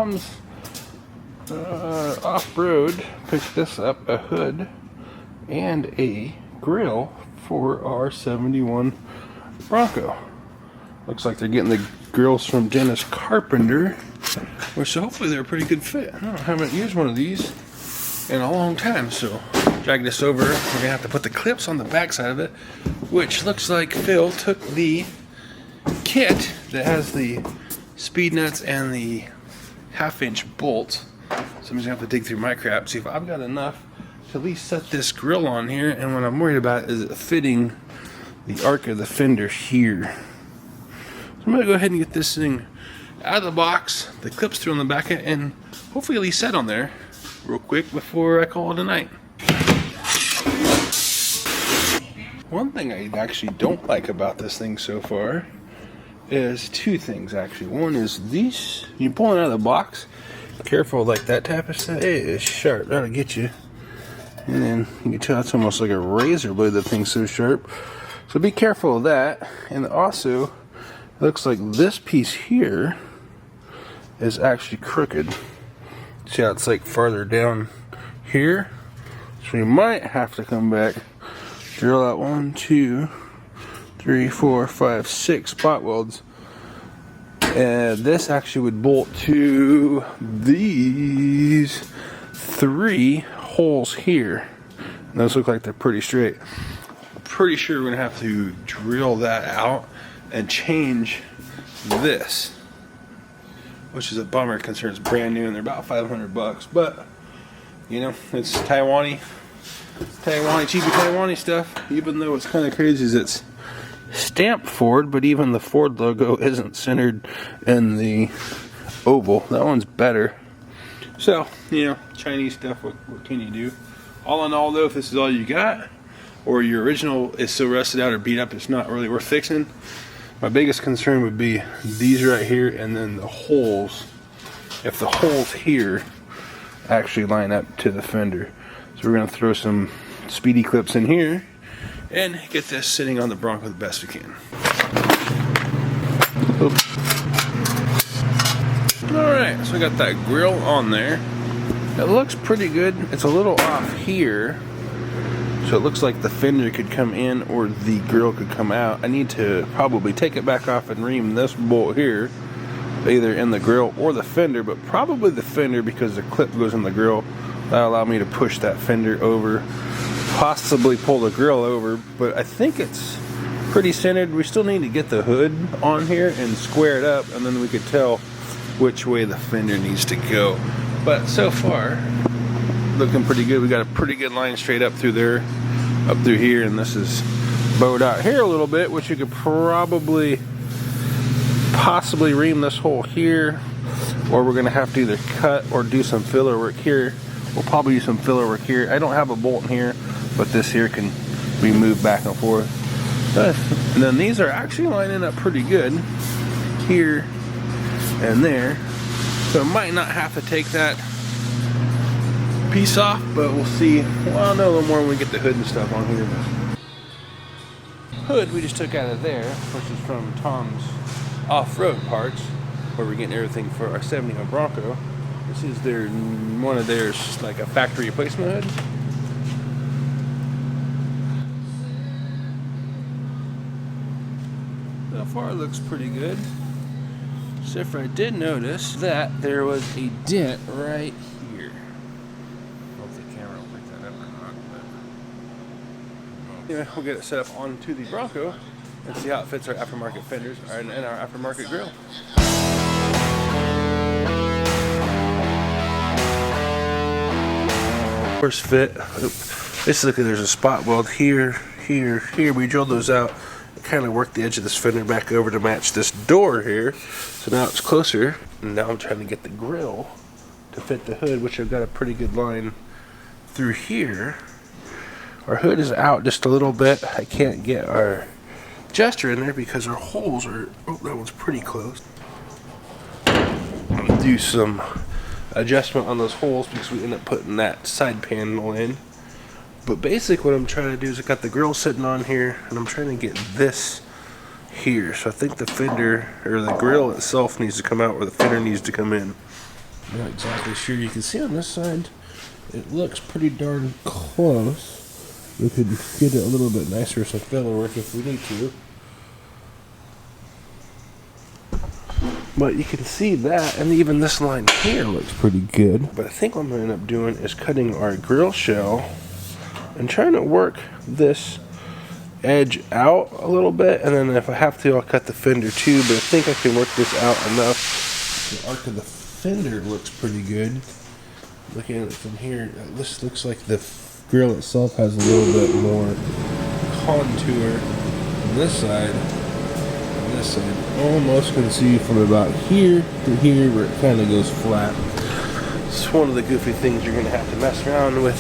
Tom's off-road picked this up, a hood and a grill for our 71 Bronco. Looks like they're getting the grills from Dennis Carpenter, which hopefully they're a pretty good fit. I haven't used one of these in a long time, so drag this over. We're gonna have to put the clips on the back side of it, which looks like Phil took the kit that has the speed nuts and the 1/2-inch bolt. So I'm just gonna have to dig through my crap, see if I've got enough to at least set this grill on here. And what I'm worried about is it fitting the arc of the fender here. So I'm gonna go ahead and get this thing out of the box, the clips through on the back end, and hopefully at least set on there real quick before I call it a night. One thing I actually don't like about this thing so far is two things actually. One is these, you pull it out of the box, careful, like that type of stuff, it is sharp, that'll get you. And then you can tell it's almost like a razor blade, that thing's so sharp. So be careful of that. And also, it looks like this piece here is actually crooked. See how it's like farther down here? So you might have to come back, drill out 1, 2, 3, 4, 5, 6 spot welds. And this actually would bolt to these 3 holes here. And those look like they're pretty straight. I'm pretty sure we're gonna have to drill that out and change this, which is a bummer considering it's brand new and they're about $500. But you know, it's Taiwanese cheapy Taiwanese stuff. Even though it's kind of crazy is it's stamped Ford, but even the Ford logo isn't centered in the oval. That one's better. So, you know, Chinese stuff, what can you do? All in all though, if this is all you got, or your original is so rusted out or beat up it's not really worth fixing, my biggest concern would be these right here and then the holes. If the holes here actually line up to the fender. So we're going to throw some speedy clips in here and get this sitting on the Bronco the best we can. Oops. Alright, so we got that grill on there. It looks pretty good. It's a little off here. So it looks like the fender could come in or the grill could come out. I need to probably take it back off and ream this bolt here, either in the grill or the fender, but probably the fender because the clip goes in the grill. That'll allow me to push that fender over, possibly pull the grill over, but I think it's pretty centered. We still need to get the hood on here and square it up, and then we could tell which way the fender needs to go. But so far, looking pretty good. We got a pretty good line straight up through there, up through here, and this is bowed out here a little bit, which you could possibly ream this hole here, or we're gonna have to either cut or do some filler work here. We'll probably do some filler work here. I don't have a bolt in here, but this here can be moved back and forth. And then these are actually lining up pretty good here and there. So I might not have to take that piece off, but we'll see. Well, I'll know a little more when we get the hood and stuff on here. Hood we just took out of there, which is from Tom's off-road parts, where we're getting everything for our 71 Bronco. This is one of theirs, like a factory replacement hood. So far it looks pretty good. Except for I did notice that there was a dent right here. Hope the camera will pick that up or not. But anyway, we'll get it set up onto the Bronco and see how it fits our aftermarket fenders and our aftermarket grill. First fit. Basically, there's a spot weld here, here, here. We drilled those out. Kind of worked the edge of this fender back over to match this door here, so now it's closer. And now I'm trying to get the grill to fit the hood, which I've got a pretty good line through here. Our hood is out just a little bit. I can't get our adjuster in there because our holes are, oh, that one's pretty close. I'll do some adjustment on those holes because we end up putting that side panel in. But basically what I'm trying to do is I got the grill sitting on here and I'm trying to get this here. So I think the fender or the grill itself needs to come out where the fender needs to come in. Not exactly sure. You can see on this side, it looks pretty darn close. We could get it a little bit nicer, some filler work if we need to. But you can see that, and even this line here looks pretty good. But I think what I'm going to end up doing is cutting our grill shell and trying to work this edge out a little bit, and then if I have to, I'll cut the fender too. But I think I can work this out enough. The arc of the fender looks pretty good. Looking at it from here, this looks like the grill itself has a little bit more contour on this side. On this side, almost can see from about here to here where it kind of goes flat. It's one of the goofy things you're going to have to mess around with.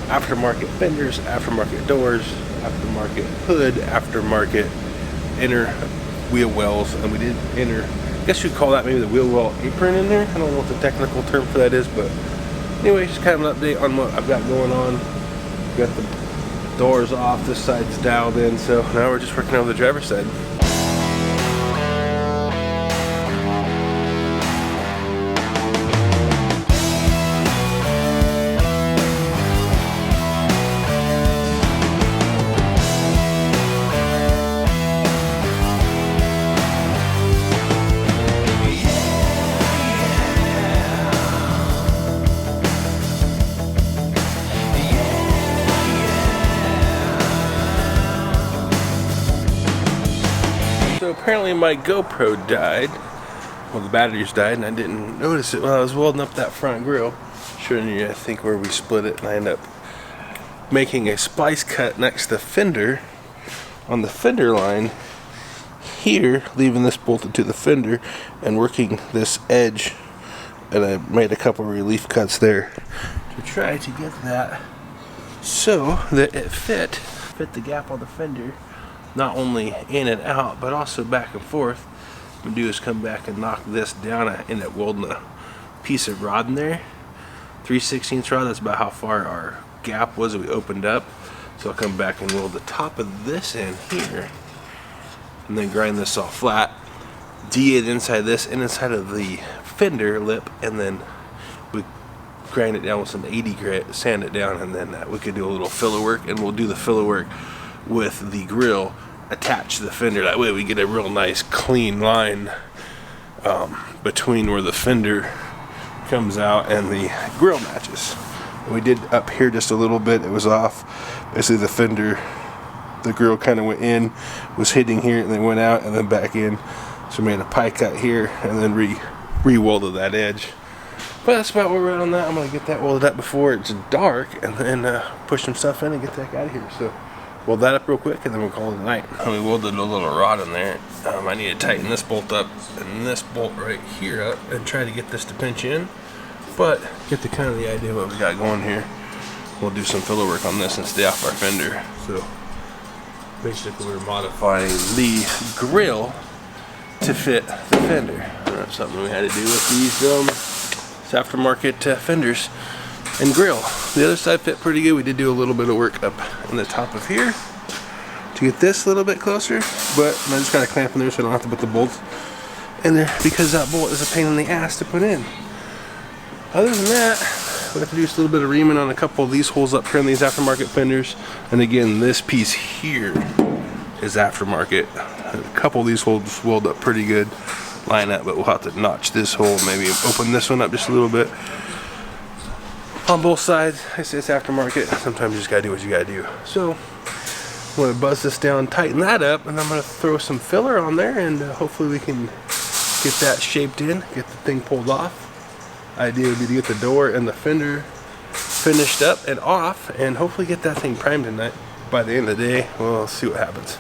Aftermarket fenders, aftermarket doors, aftermarket hood, aftermarket inner wheel wells, and we did inner, I guess you'd call that maybe the wheel well apron in there. I don't know what the technical term for that is, but anyway, just kind of an update on what I've got going on. Got the doors off, this side's dialed in, so now we're just working on the driver's side. So apparently my GoPro died. Well, the batteries died, and I didn't notice it while I was welding up that front grill. Showing you, I think, where we split it, and I ended up making a splice cut next to the fender on the fender line here, leaving this bolted to the fender and working this edge, and I made a couple relief cuts there to try to get that so that it fit the gap on the fender, not only in and out but also back and forth. What I'm gonna do is come back and knock this down. I end up welding a piece of rod in there, 3/16 rod. That's about how far our gap was that we opened up. So I'll come back and weld the top of this in here, and then grind this all flat, D8 inside this and inside of the fender lip, and then we grind it down with some 80 grit, sand it down, and then we could do a little filler work, and we'll do the filler work with the grill attached to the fender. That way we get a real nice clean line between where the fender comes out and the grill matches. And we did up here just a little bit, it was off. Basically the fender, the grill kind of went in, was hitting here, and then went out and then back in. So we made a pie cut here and then re-welded that edge. But that's about where we're at on that. I'm going to get that welded up before it's dark, and then push some stuff in and get the heck out of here. So weld that up real quick, and then we'll call it a night. And we welded a little rod in there. I need to tighten this bolt up and this bolt right here up and try to get this to pinch in. But get the kind of the idea of what we got going here. We'll do some filler work on this and stay off our fender. So basically we're modifying the grill to fit the fender. That's something we had to do with these aftermarket fenders and grill. The other side fit pretty good. We did do a little bit of work up in the top of here to get this a little bit closer, but I just got to clamp in there so I don't have to put the bolts in there, because that bolt is a pain in the ass to put in. Other than that, we have to do just a little bit of reaming on a couple of these holes up here in these aftermarket fenders. And again, this piece here is aftermarket. A couple of these holes weld up pretty good, line up, but we'll have to notch this hole, maybe open this one up just a little bit. On both sides, I say it's aftermarket. Sometimes you just gotta do what you gotta do. So I'm gonna buzz this down, tighten that up, and I'm gonna throw some filler on there, and hopefully we can get that shaped in, get the thing pulled off. Idea would be to get the door and the fender finished up and off, and hopefully get that thing primed tonight. By the end of the day, we'll see what happens.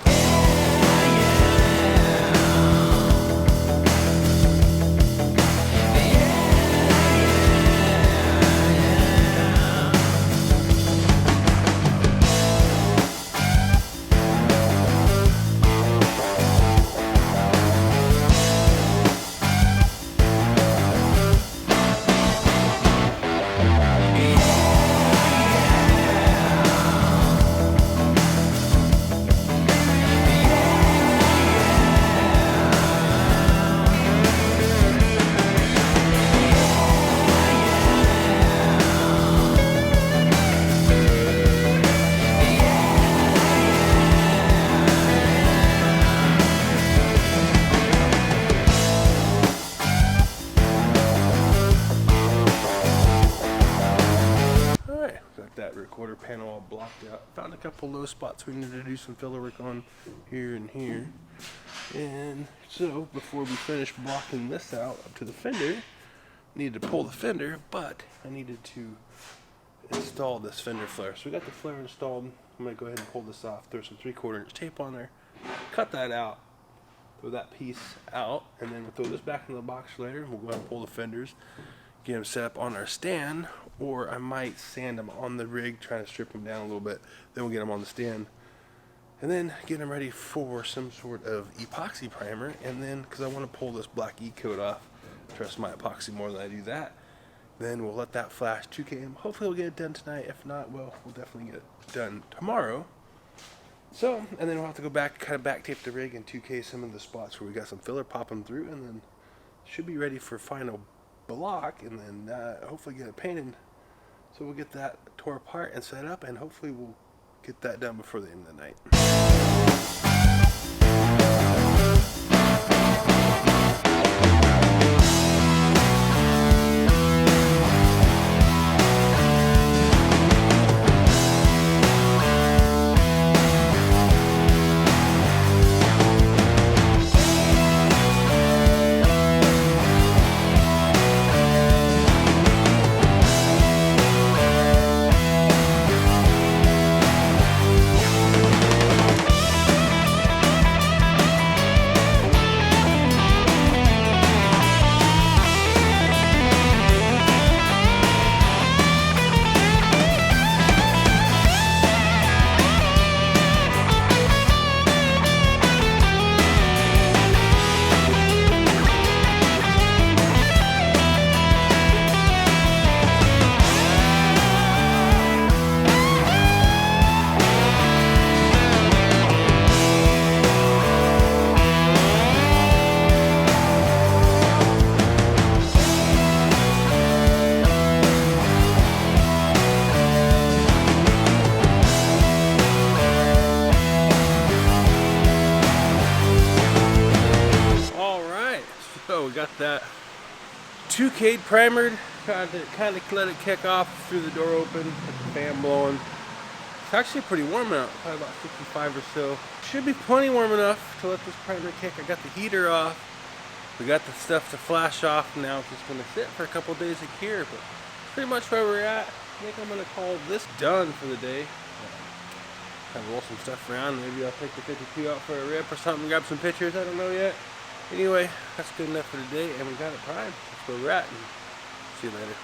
3/4 panel all blocked out. Found a couple low spots we needed to do some filler work on here and here. And so before we finish blocking this out up to the fender, needed to pull the fender, but I needed to install this fender flare. So we got the flare installed. I'm going to go ahead and pull this off, throw some 3/4 inch tape on there, cut that out, throw that piece out, and then we'll throw this back in the box later. We'll go ahead and pull the fenders, get them set up on our stand, or I might sand them on the rig, trying to strip them down a little bit, then we'll get them on the stand. And then get them ready for some sort of epoxy primer, and then, because I want to pull this black E-coat off, trust my epoxy more than I do that, then we'll let that flash 2K. Hopefully we'll get it done tonight. If not, well, we'll definitely get it done tomorrow. So, and then we'll have to go back, kind of back tape the rig and 2K some of the spots where we got some filler popping through, and then should be ready for final block, and then hopefully get it painted. So we'll get that tore apart and set up, and hopefully we'll get that done before the end of the night. So we got that 2K'd primered, kind of let it kick off, through the door open, get the fan blowing. It's actually pretty warm out, probably about 55 or so. Should be plenty warm enough to let this primer kick. I got the heater off. We got the stuff to flash off. Now it's just gonna sit for a couple days of cure, but pretty much where we're at. I think I'm gonna call this done for the day. Kind of roll some stuff around. Maybe I'll take the 52 out for a rip or something, grab some pictures, I don't know yet. Anyway, that's good enough for today, and we got it primed. That's where we're at, and see you later.